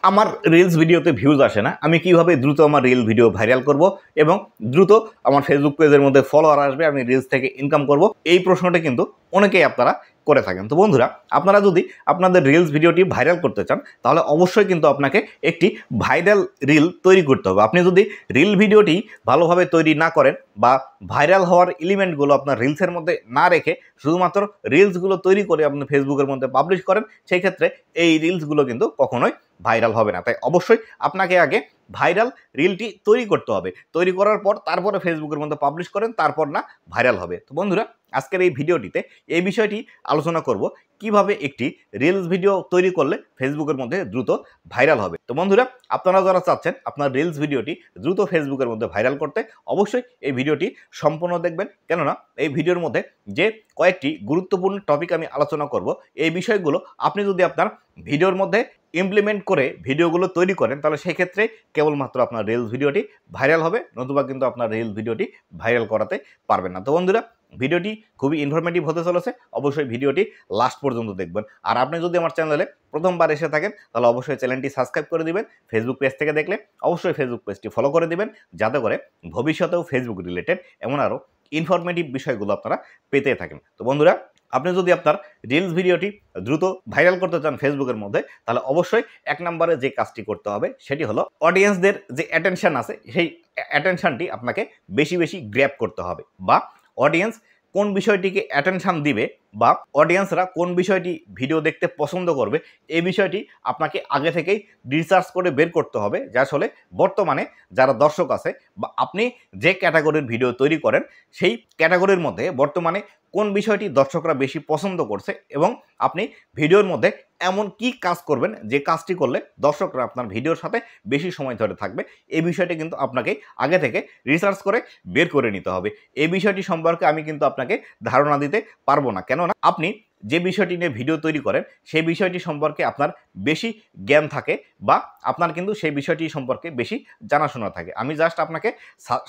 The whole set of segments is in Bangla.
আমার রিলস ভিডিওতে ভিউজ আসে না, আমি কিভাবে দ্রুত আমার রিল ভিডিও ভাইরাল করব এবং দ্রুত আমার ফেসবুক পেজের মধ্যে ফলোয়ার আসবে, আমি রিলস থেকে ইনকাম করব, এই প্রশ্নটা কিন্তু অনেকেই আপনারা করে থাকেন। তো বন্ধুরা, আপনারা যদি আপনাদের রিলস ভিডিওটি ভাইরাল করতে চান তাহলে অবশ্যই কিন্তু আপনাকে একটি ভাইরাল রিল তৈরি করতে হবে। আপনি যদি রিল ভিডিওটি ভালোভাবে তৈরি না করেন বা ভাইরাল হওয়ার এলিমেন্টগুলো আপনার রিলসের মধ্যে না রেখে শুধুমাত্র রিলসগুলো তৈরি করে আপনি ফেসবুকের মধ্যে পাবলিশ করেন, সেই ক্ষেত্রে এই রিলসগুলো কিন্তু কখনোই ভাইরাল হবে না। তাই অবশ্যই আপনাকে আগে ভাইরাল রিলটি তৈরি করতে হবে। তৈরি করার পর তারপরে ফেসবুকের মধ্যে পাবলিশ করেন, তারপর না ভাইরাল হবে। তো বন্ধুরা, আজকের এই ভিডিওটিতে এই বিষয়টি আলোচনা করব, কিভাবে একটি রিলস ভিডিও তৈরি করলে ফেসবুকের মধ্যে দ্রুত ভাইরাল হবে। তো বন্ধুরা, আপনারা যারা চাচ্ছেন আপনার রিলস ভিডিওটি দ্রুত ফেসবুকের মধ্যে ভাইরাল করতে, অবশ্যই এই ভিডিওটি সম্পূর্ণ দেখবেন। কেননা এই ভিডিওর মধ্যে যে কয়েকটি গুরুত্বপূর্ণ টপিক আমি আলোচনা করব, এই বিষয়গুলো আপনি যদি আপনার ভিডিওর মধ্যে ইমপ্লিমেন্ট করে ভিডিওগুলো তৈরি করেন তাহলে সেই ক্ষেত্রে কেবলমাত্র আপনার রিলস ভিডিওটি ভাইরাল হবে, নতুবা কিন্তু আপনার রিলস ভিডিওটি ভাইরাল করাতে পারবেন না। তো বন্ধুরা, ভিডিওটি খুবই ইনফরমেটিভ হতে চলেছে, অবশ্যই ভিডিওটি লাস্ট পর্যন্ত দেখবেন। আর আপনি যদি আমার চ্যানেলে প্রথমবার এসে থাকেন তাহলে অবশ্যই চ্যানেলটি সাবস্ক্রাইব করে দিবেন। ফেসবুক পেজ থেকে দেখলে অবশ্যই ফেসবুক পেজটি ফলো করে দিবেন, যাতে করে ভবিষ্যতেও ফেসবুক রিলেটেড এমন আরও ইনফরমেটিভ বিষয়গুলো আপনারা পেতে থাকেন। তো বন্ধুরা, আপনি যদি আপনার রিলস ভিডিওটি দ্রুত ভাইরাল করতে চান ফেসবুকের মধ্যে, তাহলে অবশ্যই এক নম্বরে যে কাজটি করতে হবে সেটি হলো অডিয়েন্সদের যে অ্যাটেনশন আছে সেই অ্যাটেনশনটি আপনাকে বেশি বেশি গ্র্যাব করতে হবে, বা অডিয়েন্স কোন বিষয়টিকে অ্যাটেনশন দিবে বা অডিয়েন্সরা কোন বিষয়টি ভিডিও দেখতে পছন্দ করবে, এই বিষয়টি আপনাকে আগে থেকেই রিসার্চ করে বের করতে হবে। যে আসলে বর্তমানে যারা দর্শক আছে বা আপনি যে ক্যাটাগরির ভিডিও তৈরি করেন সেই ক্যাটাগরির মধ্যে বর্তমানে কোন বিষয়টি দর্শকরা বেশি পছন্দ করছে, এবং আপনি ভিডিওর মধ্যে এমন কি কাজ করবেন যে কাজটি করলে দর্শকরা আপনার ভিডিওর সাথে বেশি সময় ধরে থাকবে, এই বিষয়টি কিন্তু আপনাকে আগে থেকে রিসার্চ করে বের করে নিতে হবে। এই বিষয়টি সম্পর্কে আমি কিন্তু আপনাকে ধারণা দিতে পারবো না, কেননা আপনি যে বিষয়টি নিয়ে ভিডিও তৈরি করেন সেই বিষয়টি সম্পর্কে আপনার বেশি জ্ঞান থাকে বা আপনার কিন্তু সেই বিষয়টি সম্পর্কে বেশি জানাশোনা থাকে। আমি জাস্ট আপনাকে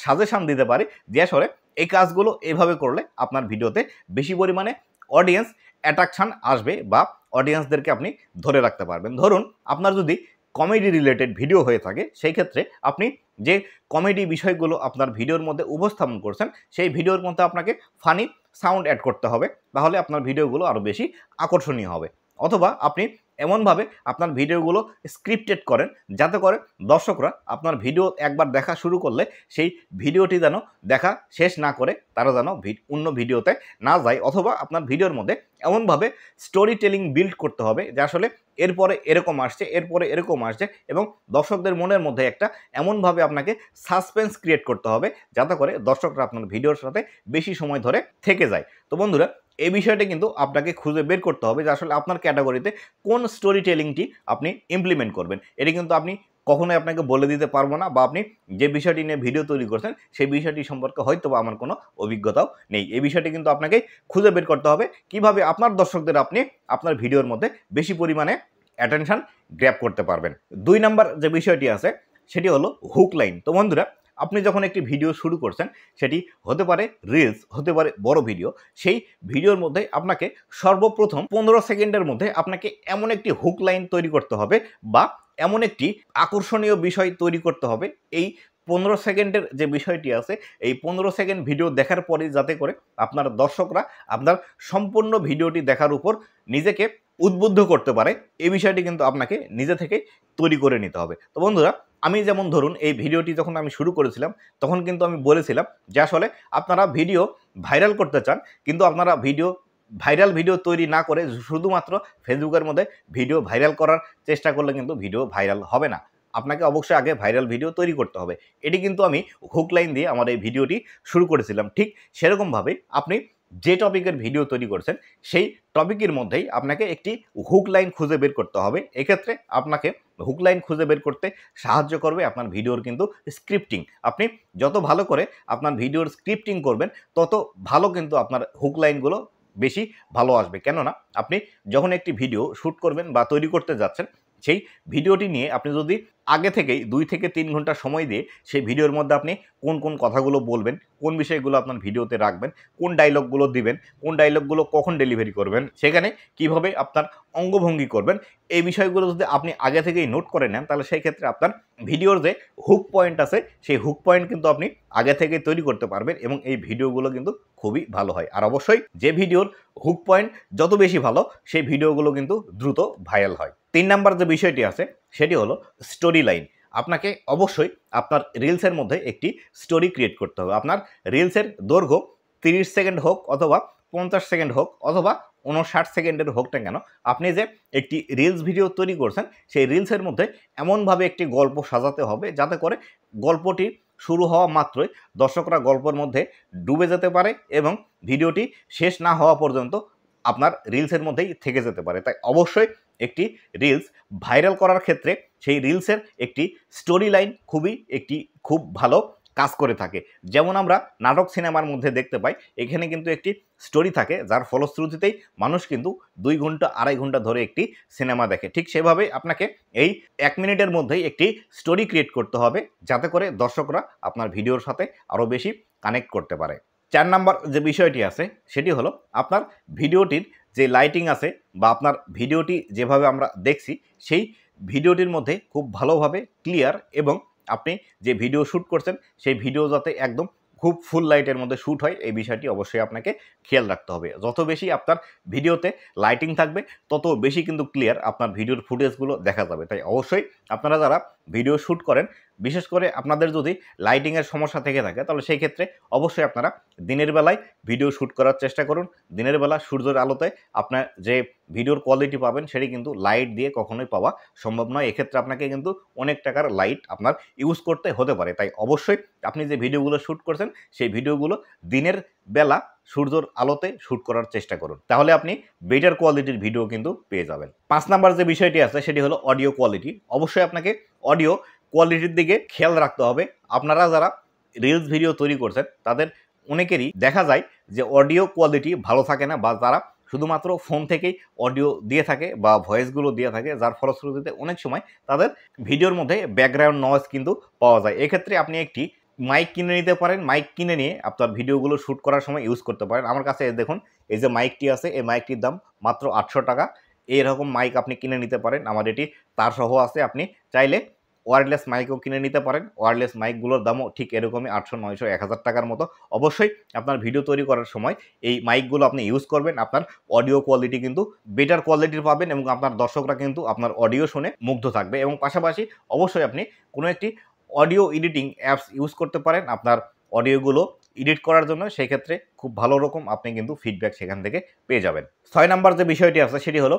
সাজেশন দিতে পারি যে আসলে এই কাজগুলো এইভাবে করলে আপনার ভিডিওতে বেশি পরিমাণে অডিয়েন্স অ্যাট্রাকশান আসবে বা অডিয়েন্সদেরকে আপনি ধরে রাখতে পারবেন। ধরুন আপনার যদি কমেডি রিলেটেড ভিডিও হয়ে থাকে, সেই ক্ষেত্রে আপনি যে কমেডি বিষয়গুলো আপনার ভিডিওর মধ্যে উপস্থাপন করছেন সেই ভিডিওর মধ্যে আপনাকে ফানি সাউন্ড অ্যাড করতে হবে, তাহলে আপনার ভিডিওগুলো আরও বেশি আকর্ষণীয় হবে। অথবা আপনি এমনভাবে আপনার ভিডিওগুলো স্ক্রিপ্টেড করেন যাতে করে দর্শকরা আপনার ভিডিও একবার দেখা শুরু করলে সেই ভিডিওটি যেন দেখা শেষ না করে তারা যেন অন্য ভিডিওতে না যায়। অথবা আপনার ভিডিওর মধ্যে এমনভাবে স্টোরি টেলিং বিল্ড করতে হবে যে আসলে এরপরে এরকম আসছে, এরপরে এরকম আসছে, এবং দর্শকদের মনের মধ্যে একটা এমনভাবে আপনাকে সাসপেন্স ক্রিয়েট করতে হবে যাতে করে দর্শকরা আপনার ভিডিওর সাথে বেশি সময় ধরে থেকে যায়। তো বন্ধুরা, এই বিষয়টা কিন্তু আপনাকে খুঁজে বের করতে হবে যে আসলে আপনার ক্যাটাগরিতে কোন স্টোরি টেলিংটি আপনি ইমপ্লিমেন্ট করবেন। এটি কিন্তু আপনি কখনোই আপনাকে বলে দিতে পারবো না, বা আপনি যে বিষয়টি নিয়ে ভিডিও তৈরি করছেন সেই বিষয়টি সম্পর্কে হয়তো বা আমার কোনো অভিজ্ঞতাও নেই। এই বিষয়টি কিন্তু আপনাকে খুঁজে বের করতে হবে কিভাবে আপনার দর্শকদের আপনি আপনার ভিডিওর মধ্যে বেশি পরিমাণে অ্যাটেনশন গ্র্যাব করতে পারবেন। 2 নাম্বার যে বিষয়টি আছে সেটি হলো হুক লাইন। তো বন্ধুরা, আপনি যখন একটি ভিডিও শুরু করছেন, সেটি হতে পারে রিলস, হতে পারে বড় ভিডিও, সেই ভিডিওর মধ্যে আপনাকে সর্বপ্রথম 15 সেকেন্ডের মধ্যে আপনাকে এমন একটি হুক লাইন তৈরি করতে হবে বা এমন একটি আকর্ষণীয় বিষয় তৈরি করতে হবে। এই 15 সেকেন্ডের যে বিষয়টি আছে, এই 15 সেকেন্ড ভিডিও দেখার পরে যাতে করে আপনার দর্শকরা আপনার সম্পূর্ণ ভিডিওটি দেখার উপর নিজেকে উদ্বুদ্ধ করতে পারে, এই বিষয়টি কিন্তু আপনাকে নিজে থেকে তৈরি করে নিতে হবে। তো বন্ধুরা, আমি যেমন ধরুন এই ভিডিওটি যখন আমি শুরু করেছিলাম তখন কিন্তু আমি বলেছিলাম যে আসলে আপনারা ভিডিও ভাইরাল করতে চান, কিন্তু আপনারা ভাইরাল ভিডিও তৈরি না করে শুধুমাত্র ফেসবুকের মধ্যে ভিডিও ভাইরাল করার চেষ্টা করলে কিন্তু ভিডিও ভাইরাল হবে না। আপনাকে অবশ্যই আগে ভাইরাল ভিডিও তৈরি করতে হবে। এটি কিন্তু আমি হুক লাইন দিয়ে আমার এই ভিডিওটি শুরু করেছিলাম। ঠিক সেরকমভাবে আপনি যে টপিকের ভিডিও তৈরি করছেন সেই টপিকের মধ্যেই আপনাকে একটি হুক লাইন খুঁজে বের করতে হবে। এক্ষেত্রে আপনাকে হুক লাইন খুঁজে বের করতে সাহায্য করবে আপনার ভিডিওর কিন্তু স্ক্রিপ্টিং। আপনি যত ভালো করে আপনার ভিডিওর স্ক্রিপ্টিং করবেন তত ভালো কিন্তু আপনার হুক লাইনগুলো বেশি ভালো আসবে। কেননা আপনি যখন একটি ভিডিও শ্যুট করবেন বা তৈরি করতে যাচ্ছেন, সেই ভিডিওটি নিয়ে আপনি যদি আগে থেকেই 2 থেকে 3 ঘন্টা সময় দিয়ে সেই ভিডিওর মধ্যে আপনি কোন কোন কথাগুলো বলবেন, কোন বিষয়গুলো আপনার ভিডিওতে রাখবেন, কোন ডায়লগগুলো দিবেন, কোন ডায়লগগুলো কখন ডেলিভারি করবেন, সেখানে কিভাবে আপনার অঙ্গভঙ্গি করবেন, এই বিষয়গুলো যদি আপনি আগে থেকেই নোট করে নেন তাহলে সেই ক্ষেত্রে আপনার ভিডিওর যে হুক পয়েন্ট আছে সেই হুক পয়েন্ট কিন্তু আপনি আগে থেকে তৈরি করতে পারবেন এবং এই ভিডিওগুলো কিন্তু খুবই ভালো হয়। আর অবশ্যই যে ভিডিওর হুক পয়েন্ট যত বেশি ভালো সেই ভিডিওগুলো কিন্তু দ্রুত ভাইরাল হয়। 3 নাম্বার যে বিষয়টি আছে সেটি হলো স্টোরি লাইন। আপনাকে অবশ্যই আপনার রিলসের মধ্যে একটি স্টোরি ক্রিয়েট করতে হবে। আপনার রিলসের দৈর্ঘ্য 30 সেকেন্ড হোক অথবা 50 সেকেন্ড হোক অথবা 59 সেকেন্ডের হোক না কেন, আপনি যে একটি রিলস ভিডিও তৈরি করছেন সেই রিলসের মধ্যে এমনভাবে একটি গল্প সাজাতে হবে যাতে করে গল্পটি শুরু হওয়া মাত্রই দর্শকরা গল্পের মধ্যে ডুবে যেতে পারে এবং ভিডিওটি শেষ না হওয়া পর্যন্ত আপনার রিলসের মধ্যেই থেকে যেতে পারে। তাই অবশ্যই একটি রিলস ভাইরাল করার ক্ষেত্রে সেই রিলসের একটি স্টোরি লাইন খুব ভালো কাজ করে থাকে। যেমন আমরা নাটক সিনেমার মধ্যে দেখতে পাই, এখানে কিন্তু একটি স্টোরি থাকে যার ফলশ্রুতিতেই মানুষ কিন্তু 2 ঘন্টা 2.5 ঘন্টা ধরে একটি সিনেমা দেখে। ঠিক সেভাবেই আপনাকে এই 1 মিনিটের মধ্যেই একটি স্টোরি ক্রিয়েট করতে হবে যাতে করে দর্শকরা আপনার ভিডিওর সাথে আরও বেশি কানেক্ট করতে পারে। 4 নাম্বার যে বিষয়টি আছে সেটি হলো আপনার ভিডিওটির যে লাইটিং আছে বা আপনার ভিডিওটি যেভাবে আমরা দেখছি সেই ভিডিওটির মধ্যে খুব ভালোভাবে ক্লিয়ার এবং আপনি যে ভিডিও শ্যুট করছেন সেই ভিডিও যাতে একদম খুব ফুল লাইটের মধ্যে শ্যুট হয় এই বিষয়টি অবশ্যই আপনাকে খেয়াল রাখতে হবে। যত বেশি আপনার ভিডিওতে লাইটিং থাকবে তত বেশি কিন্তু ক্লিয়ার আপনার ভিডিওর ফুটেজগুলো দেখা যাবে। তাই অবশ্যই আপনারা যারা ভিডিও শ্যুট করেন, বিশেষ করে আপনাদের যদি লাইটিংয়ের সমস্যা থেকে থাকে তাহলে সেই ক্ষেত্রে অবশ্যই আপনারা দিনের বেলায় ভিডিও শ্যুট করার চেষ্টা করুন। দিনের বেলা সূর্যের আলোতে আপনার যে ভিডিওর কোয়ালিটি পাবেন সেটি কিন্তু লাইট দিয়ে কখনোই পাওয়া সম্ভব নয়। এক্ষেত্রে আপনাকে কিন্তু অনেক টাকার লাইট আপনার ইউজ করতে হতে পারে। তাই অবশ্যই আপনি যে ভিডিওগুলো শ্যুট করছেন সেই ভিডিওগুলো দিনের বেলা সূর্যের আলোতে শ্যুট করার চেষ্টা করুন, তাহলে আপনি বেটার কোয়ালিটির ভিডিও কিন্তু পেয়ে যাবেন। 5 নাম্বার যে বিষয়টি আছে সেটি হলো অডিও কোয়ালিটি। অবশ্যই আপনাকে অডিও কোয়ালিটির দিকে খেয়াল রাখতে হবে। আপনারা যারা রিলস ভিডিও তৈরি করছেন তাদের অনেকেরই দেখা যায় যে অডিও কোয়ালিটি ভালো থাকে না বা তারা শুধুমাত্র ফোন থেকেই অডিও দিয়ে থাকে বা ভয়েসগুলো দিয়ে থাকে, যার ফলশ্রুতিতে অনেক সময় তাদের ভিডিওর মধ্যে ব্যাকগ্রাউন্ড নয়েজ কিন্তু পাওয়া যায়। এক্ষেত্রে আপনি একটি মাইক কিনে নিতে পারেন। মাইক কিনে নিয়ে আপনার ভিডিওগুলো শ্যুট করার সময় ইউজ করতে পারেন। আমার কাছে দেখুন এই যে মাইকটি আছে, এই মাইকটির দাম মাত্র 800 টাকা। এইরকম মাইক আপনি কিনে নিতে পারেন। আমার এটি তারসহ আছে। আপনি চাইলে ওয়্যারলেস মাইকও কিনে নিতে পারেন। ওয়্যারলেস মাইকগুলোর দামও ঠিক এরকমই 800, 900, 1000 টাকার মতো। অবশ্যই আপনার ভিডিও তৈরি করার সময় এই মাইকগুলো আপনি ইউজ করবেন। আপনার অডিও কোয়ালিটি কিন্তু বেটার কোয়ালিটির পাবেন এবং আপনার দর্শকরা কিন্তু আপনার অডিও শুনে মুগ্ধ থাকবে। এবং পাশাপাশি অবশ্যই আপনি কোনো একটি অডিও এডিটিং অ্যাপস ইউজ করতে পারেন আপনার অডিওগুলো এডিট করার জন্য। সেই ক্ষেত্রে খুব ভালো রকম আপনি কিন্তু ফিডব্যাক সেখান থেকে পেয়ে যাবেন। 6 নাম্বার যে বিষয়টি আছে সেটি হলো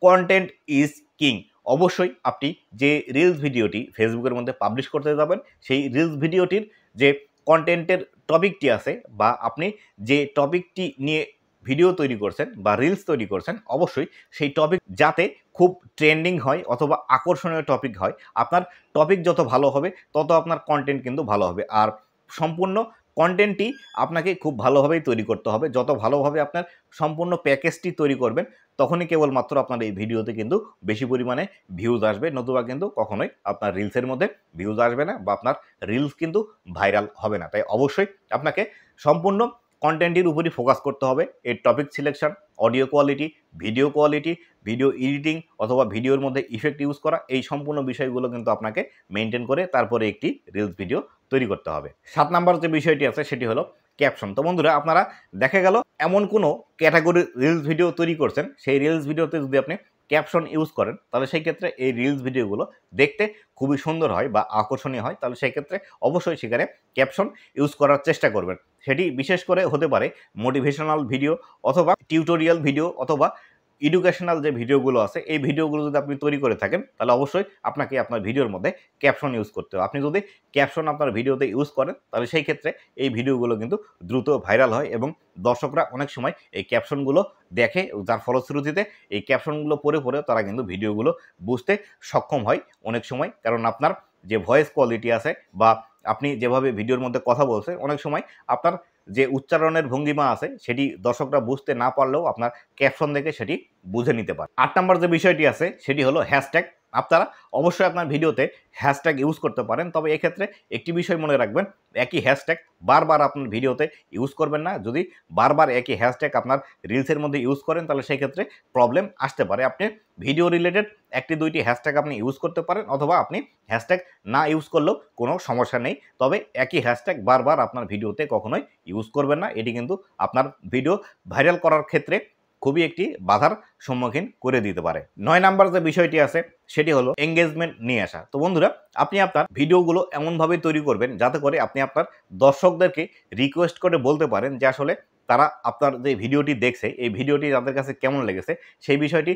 কন্টেন্ট ইজ কিং। অবশ্যই আপনি যে রিলস ভিডিওটি ফেসবুকের মধ্যে পাবলিশ করতে যাবেন সেই রিলস ভিডিওটির যে কন্টেন্টের টপিকটি আছে বা আপনি যে টপিকটি নিয়ে ভিডিও তৈরি করছেন বা রিলস তৈরি করছেন, অবশ্যই সেই টপিক যাতে খুব ট্রেন্ডিং হয় অথবা আকর্ষণীয় টপিক হয়। আপনার টপিক যত ভালো হবে তত আপনার কন্টেন্ট কিন্তু ভালো হবে। আর সম্পূর্ণ কন্টেন্টটি আপনাকে খুব ভালোভাবেই তৈরি করতে হবে। যত ভালোভাবে আপনার সম্পূর্ণ প্যাকেজটি তৈরি করবেন তখনই কেবলমাত্র আপনার এই ভিডিওতে কিন্তু বেশি পরিমাণে ভিউজ আসবে, নতুবা কিন্তু কখনোই আপনার রিলসের মধ্যে ভিউজ আসবে না বা আপনার রিলস কিন্তু ভাইরাল হবে না। তাই অবশ্যই আপনাকে সম্পূর্ণ কন্টেন্টের উপরই ফোকাস করতে হবে। এর topic selection, audio quality, video editing অথবা ভিডিওর মধ্যে ইফেক্ট ইউজ করা, এই সম্পূর্ণ বিষয়গুলো কিন্তু আপনাকে মেনটেন করে তারপরে একটি রিলস ভিডিও তৈরি করতে হবে। 7 নাম্বার যে বিষয়টি আছে সেটি হলো ক্যাপশন। তো বন্ধুরা, আপনারা দেখা গেল এমন কোনো ক্যাটাগরির রিলস ভিডিও তৈরি করছেন, সেই রিলস ভিডিওতে যদি আপনি ক্যাপশন ইউজ করেন তাহলে সেই ক্ষেত্রে এই রিলস ভিডিওগুলো দেখতে খুবই সুন্দর হয় বা আকর্ষণীয় হয়। তাহলে সেই ক্ষেত্রে অবশ্যই সেখানে ক্যাপশন ইউজ করার চেষ্টা করবেন। সেটি বিশেষ করে হতে পারে মোটিভেশনাল ভিডিও অথবা টিউটোরিয়াল ভিডিও অথবা এডুকেশনাল যে ভিডিওগুলো আছে এই ভিডিওগুলো যদি আপনি তৈরি করে থাকেন তাহলে অবশ্যই আপনাকে আপনার ভিডিওর মধ্যে ক্যাপশন ইউজ করতে হবে। আপনি যদি ক্যাপশন আপনার ভিডিওতে ইউজ করেন তাহলে সেই ক্ষেত্রে এই ভিডিওগুলো কিন্তু দ্রুত ভাইরাল হয় এবং দর্শকরা অনেক সময় এই ক্যাপশনগুলো দেখে, যার ফলশ্রুতিতে এই ক্যাপশনগুলো পড়ে তারা কিন্তু ভিডিওগুলো বুঝতে সক্ষম হয় অনেক সময়। কারণ আপনার যে ভয়েস কোয়ালিটি আছে বা আপনি যেভাবে ভিডিওর মধ্যে কথা বলছেন, অনেক সময় আপনার যে উচ্চারণের ভঙ্গিমা আছে সেটি দর্শকরা বুঝতে না পারলেও আপনার ক্যাপশন দেখে সেটি বুঝে নিতে পারে। 8 নম্বর যে বিষয়টি আছে সেটি হলো হ্যাশট্যাগ আপনারা অবশ্যই আপনার ভিডিওতে হ্যাশট্যাগ ইউজ করতে পারেন, তবে এক্ষেত্রে একটি বিষয় মনে রাখবেন, একই হ্যাশট্যাগ বারবার আপনার ভিডিওতে ইউজ করবেন না। যদি বারবার একই হ্যাশট্যাগ আপনার রিলসের মধ্যে ইউজ করেন তাহলে সেই ক্ষেত্রে প্রবলেম আসতে পারে। আপনি ভিডিও রিলেটেড একটি দুইটি হ্যাশট্যাগ আপনি ইউজ করতে পারেন, অথবা আপনি হ্যাশট্যাগ না ইউজ করলেও কোনো সমস্যা নেই, তবে একই হ্যাশট্যাগ বারবার আপনার ভিডিওতে কখনোই ইউজ করবেন না। এটি কিন্তু আপনার ভিডিও ভাইরাল করার ক্ষেত্রে খুবই একটি বাধার সম্মুখীন করে দিতে পারে। 9 নাম্বার যে বিষয়টি আছে সেটি হলো এঙ্গেজমেন্ট নিয়ে আসা। তো বন্ধুরা, আপনি আপনার ভিডিওগুলো এমনভাবে তৈরি করবেন যাতে করে আপনি আপনার দর্শকদেরকে রিকোয়েস্ট করে বলতে পারেন যে আসলে তারা আপনার যে ভিডিওটি দেখছে এই ভিডিওটি তাদের কাছে কেমন লেগেছে সেই বিষয়টি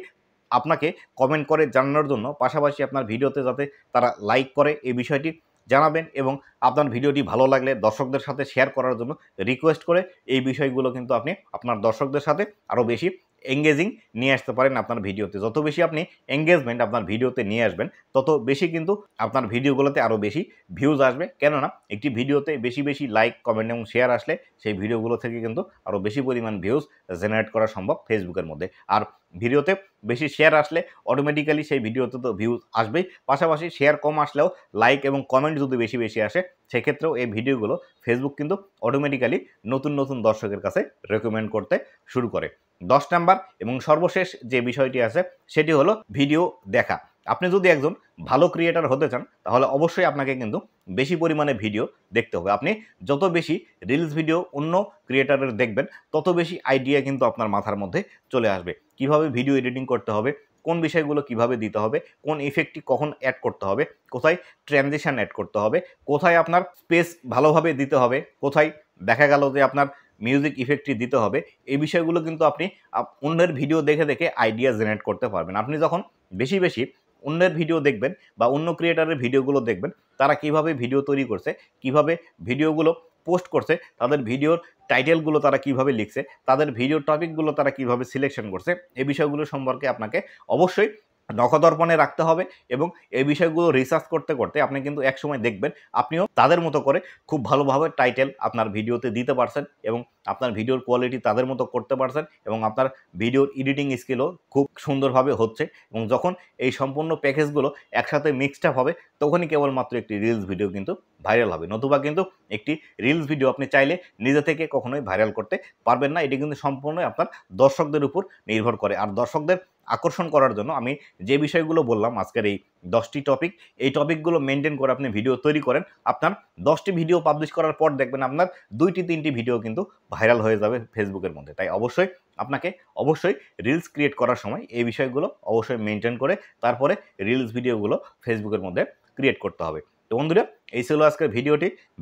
আপনাকে কমেন্ট করে জানানোর জন্য, পাশাপাশি আপনার ভিডিওতে যাতে তারা লাইক করে এই বিষয়টি জানাবেন, এবং আপনার ভিডিওটি ভালো লাগলে দর্শকদের সাথে শেয়ার করার জন্য রিকোয়েস্ট করে এই বিষয়গুলো কিন্তু আপনি আপনার দর্শকদের সাথে আরও বেশি এঙ্গেজিং নিয়ে আসতে পারেন আপনার ভিডিওতে। যত বেশি আপনি এঙ্গেজমেন্ট আপনার ভিডিওতে নিয়ে আসবেন তত বেশি কিন্তু আপনার ভিডিওগুলোতে আরও বেশি ভিউজ আসবে, কেননা একটি ভিডিওতে বেশি বেশি লাইক, কমেন্ট এবং শেয়ার আসলে সেই ভিডিওগুলো থেকে কিন্তু আরও বেশি পরিমাণ ভিউজ জেনারেট করা সম্ভব ফেসবুকের মধ্যে। আর ভিডিওতে বেশি শেয়ার আসলে অটোমেটিক্যালি সেই ভিডিওতে তো ভিউজ আসবেই, পাশাপাশি শেয়ার কম আসলেও লাইক এবং কমেন্ট যদি বেশি বেশি আসে সেক্ষেত্রেও এই ভিডিওগুলো ফেসবুক কিন্তু অটোমেটিক্যালি নতুন নতুন দর্শকের কাছে রেকমেন্ড করতে শুরু করে। 10 নাম্বার এবং সর্বশেষ যে বিষয়টি আছে সেটি হলো ভিডিও দেখা। আপনি যদি একজন ভালো ক্রিয়েটর হতে চান তাহলে অবশ্যই আপনাকে কিন্তু বেশি পরিমাণে ভিডিও দেখতে হবে। আপনি যত বেশি রিলস ভিডিও অন্য ক্রিয়েটরের দেখবেন তত বেশি আইডিয়া কিন্তু আপনার মাথার মধ্যে চলে আসবে। কিভাবে ভিডিও এডিটিং করতে হবে, কোন বিষয়গুলো কিভাবে দিতে হবে, কোন ইফেক্টটি কখন অ্যাড করতে হবে, কোথায় ট্রানজিশন অ্যাড করতে হবে, কোথায় আপনার স্পেস ভালোভাবে দিতে হবে, কোথায় দেখা গেল যে আপনার মিউজিক ইফেক্টটি দিতে হবে, এই বিষয়গুলো কিন্তু আপনি অন্যের ভিডিও দেখে দেখে আইডিয়া জেনারেট করতে পারবেন। আপনি যখন বেশি বেশি অন্যের ভিডিও দেখবেন বা অন্য ক্রিয়েটারের ভিডিওগুলো দেখবেন, তারা কিভাবে ভিডিও তৈরি করছে, কিভাবে ভিডিওগুলো পোস্ট করছে, তাদের ভিডিওর টাইটেলগুলো তারা কিভাবে লিখছে, তাদের ভিডিও টপিকগুলো তারা কিভাবে সিলেকশন করছে, এই বিষয়গুলো সম্পর্কে আপনাকে অবশ্যই নখদর্পণে রাখতে হবে, এবং এই বিষয়গুলো রিসার্চ করতে করতে আপনি কিন্তু একসময় দেখবেন আপনিও তাদের মতো করে খুব ভালোভাবে টাইটেল আপনার ভিডিওতে দিতে পারছেন, এবং আপনার ভিডিওর কোয়ালিটি তাদের মতো করতে পারছেন, এবং আপনার ভিডিওর এডিটিং স্কিলও খুব সুন্দরভাবে হচ্ছে। এবং যখন এই সম্পূর্ণ প্যাকেজগুলো একসাথে মিক্সড আপ হবে তখনই কেবলমাত্র একটি রিলস ভিডিও কিন্তু ভাইরাল হবে, নতুবা কিন্তু একটি রিলস ভিডিও আপনি চাইলে নিজে থেকে কখনোই ভাইরাল করতে পারবেন না। এটি কিন্তু সম্পূর্ণই আপনার দর্শকদের উপর নির্ভর করে। আর দর্শকদের আকর্ষণ করার জন্য আমি যে বিষয়গুলো বললাম আজকের এই 10টি টপিক, এই টপিকগুলো মেনটেন করে আপনি ভিডিও তৈরি করেন, আপনার 10টি ভিডিও পাবলিশ করার পর দেখবেন আপনার 2টি 3টি ভিডিও কিন্তু ভাইরাল হয়ে যাবে ফেসবুকের মধ্যে। তাই আপনাকে অবশ্যই রিলস ক্রিয়েট করার সময় এই বিষয়গুলো অবশ্যই মেনটেন করে তারপরে রিলস ভিডিওগুলো ফেসবুকের মধ্যে ক্রিয়েট করতে হবে। তো বন্ধুরা, এই ছিল আজকের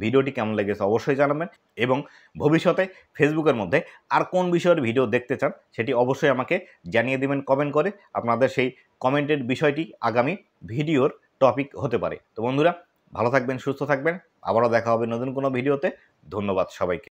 ভিডিওটি কেমন লেগেছে অবশ্যই জানাবেন, এবং ভবিষ্যতে ফেসবুকের মধ্যে আর কোন বিষয়ের ভিডিও দেখতে চান সেটি অবশ্যই আমাকে জানিয়ে দিবেন কমেন্ট করে। আপনাদের সেই কমেন্টের বিষয়টি আগামী ভিডিওর টপিক হতে পারে। তো বন্ধুরা, ভালো থাকবেন, সুস্থ থাকবেন, আবারও দেখা হবে নতুন কোনো ভিডিওতে। ধন্যবাদ সবাইকে।